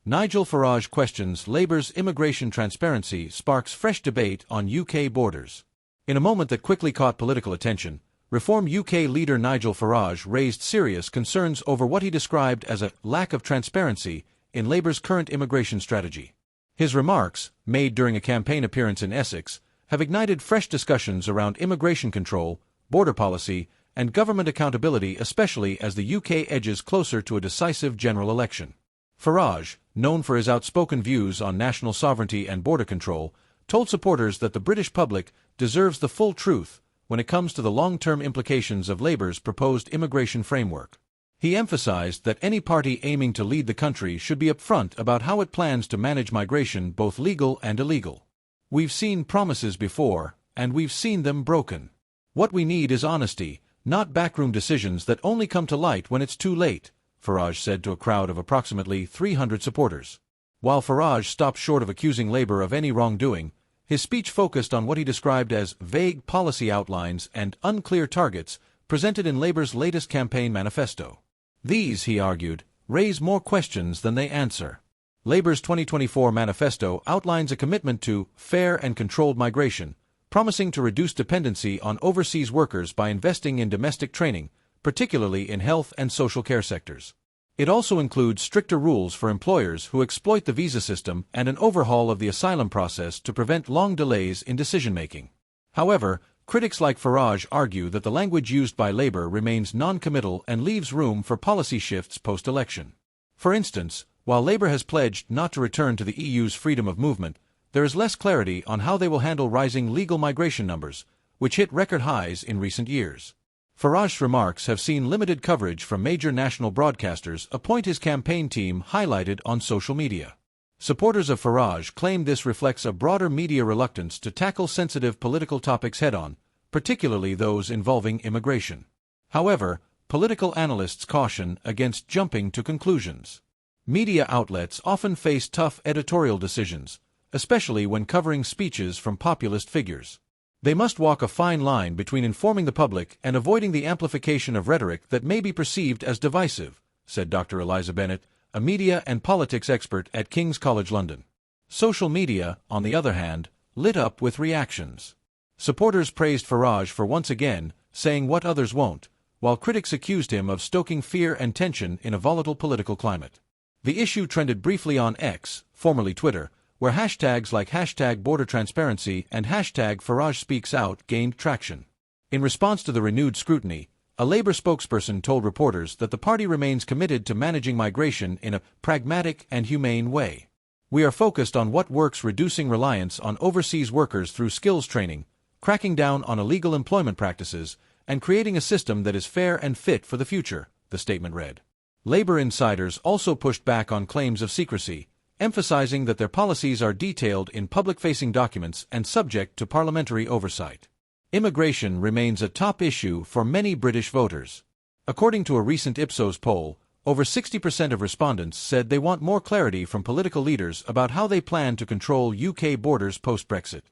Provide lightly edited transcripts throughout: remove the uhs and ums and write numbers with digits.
Nigel Farage questions Labour's immigration transparency sparks fresh debate on UK borders. In a moment that quickly caught political attention, Reform UK leader Nigel Farage raised serious concerns over what he described as a lack of transparency in Labour's current immigration strategy. His remarks, made during a campaign appearance in Essex, have ignited fresh discussions around immigration control, border policy, and government accountability, especially as the UK edges closer to a decisive general election. Farage, known for his outspoken views on national sovereignty and border control, told supporters that the British public deserves the full truth when it comes to the long-term implications of Labour's proposed immigration framework. He emphasised that any party aiming to lead the country should be upfront about how it plans to manage migration, both legal and illegal. "We've seen promises before, and we've seen them broken. What we need is honesty, not backroom decisions that only come to light when it's too late," Farage said to a crowd of approximately 300 supporters. While Farage stopped short of accusing Labour of any wrongdoing, his speech focused on what he described as vague policy outlines and unclear targets presented in Labour's latest campaign manifesto. These, he argued, raise more questions than they answer. Labour's 2024 manifesto outlines a commitment to fair and controlled migration, promising to reduce dependency on overseas workers by investing in domestic training, particularly in health and social care sectors. It also includes stricter rules for employers who exploit the visa system and an overhaul of the asylum process to prevent long delays in decision-making. However, critics like Farage argue that the language used by Labour remains non-committal and leaves room for policy shifts post-election. For instance, while Labour has pledged not to return to the EU's freedom of movement, there is less clarity on how they will handle rising legal migration numbers, which hit record highs in recent years. Farage's remarks have seen limited coverage from major national broadcasters, a point his campaign team highlighted on social media. Supporters of Farage claim this reflects a broader media reluctance to tackle sensitive political topics head-on, particularly those involving immigration. However, political analysts caution against jumping to conclusions. Media outlets often face tough editorial decisions, especially when covering speeches from populist figures. They must walk a fine line between informing the public and avoiding the amplification of rhetoric that may be perceived as divisive, said Dr. Eliza Bennett, a media and politics expert at King's College London. Social media, on the other hand, lit up with reactions. Supporters praised Farage for once again saying what others won't, while critics accused him of stoking fear and tension in a volatile political climate. The issue trended briefly on X, formerly Twitter, where hashtags like #BorderTransparency and #FarageSpeaksOut gained traction. In response to the renewed scrutiny, a Labour spokesperson told reporters that the party remains committed to managing migration in a pragmatic and humane way. "We are focused on what works, reducing reliance on overseas workers through skills training, cracking down on illegal employment practices, and creating a system that is fair and fit for the future," the statement read. Labour insiders also pushed back on claims of secrecy, emphasizing that their policies are detailed in public-facing documents and subject to parliamentary oversight. Immigration remains a top issue for many British voters. According to a recent Ipsos poll, over 60% of respondents said they want more clarity from political leaders about how they plan to control UK borders post-Brexit.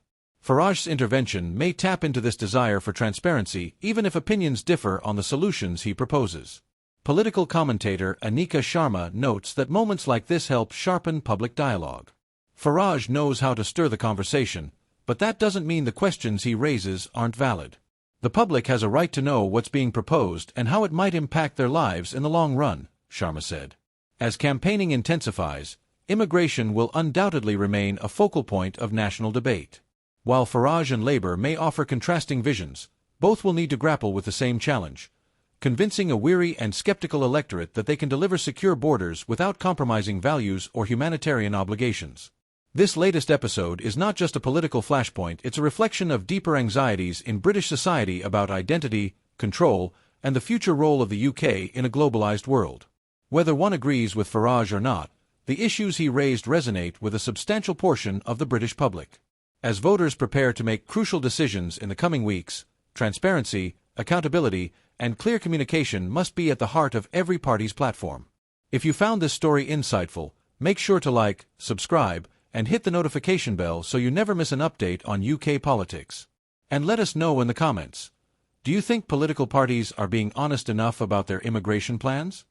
Farage's intervention may tap into this desire for transparency, even if opinions differ on the solutions he proposes. Political commentator Anika Sharma notes that moments like this help sharpen public dialogue. Farage knows how to stir the conversation, but that doesn't mean the questions he raises aren't valid. The public has a right to know what's being proposed and how it might impact their lives in the long run, Sharma said. As campaigning intensifies, immigration will undoubtedly remain a focal point of national debate. While Farage and Labour may offer contrasting visions, both will need to grapple with the same challenge: convincing a weary and skeptical electorate that they can deliver secure borders without compromising values or humanitarian obligations. This latest episode is not just a political flashpoint, it's a reflection of deeper anxieties in British society about identity, control, and the future role of the UK in a globalized world. Whether one agrees with Farage or not, the issues he raised resonate with a substantial portion of the British public. As voters prepare to make crucial decisions in the coming weeks, transparency, accountability, and clear communication must be at the heart of every party's platform. If you found this story insightful, make sure to like, subscribe, and hit the notification bell so you never miss an update on UK politics. And let us know in the comments. Do you think political parties are being honest enough about their immigration plans?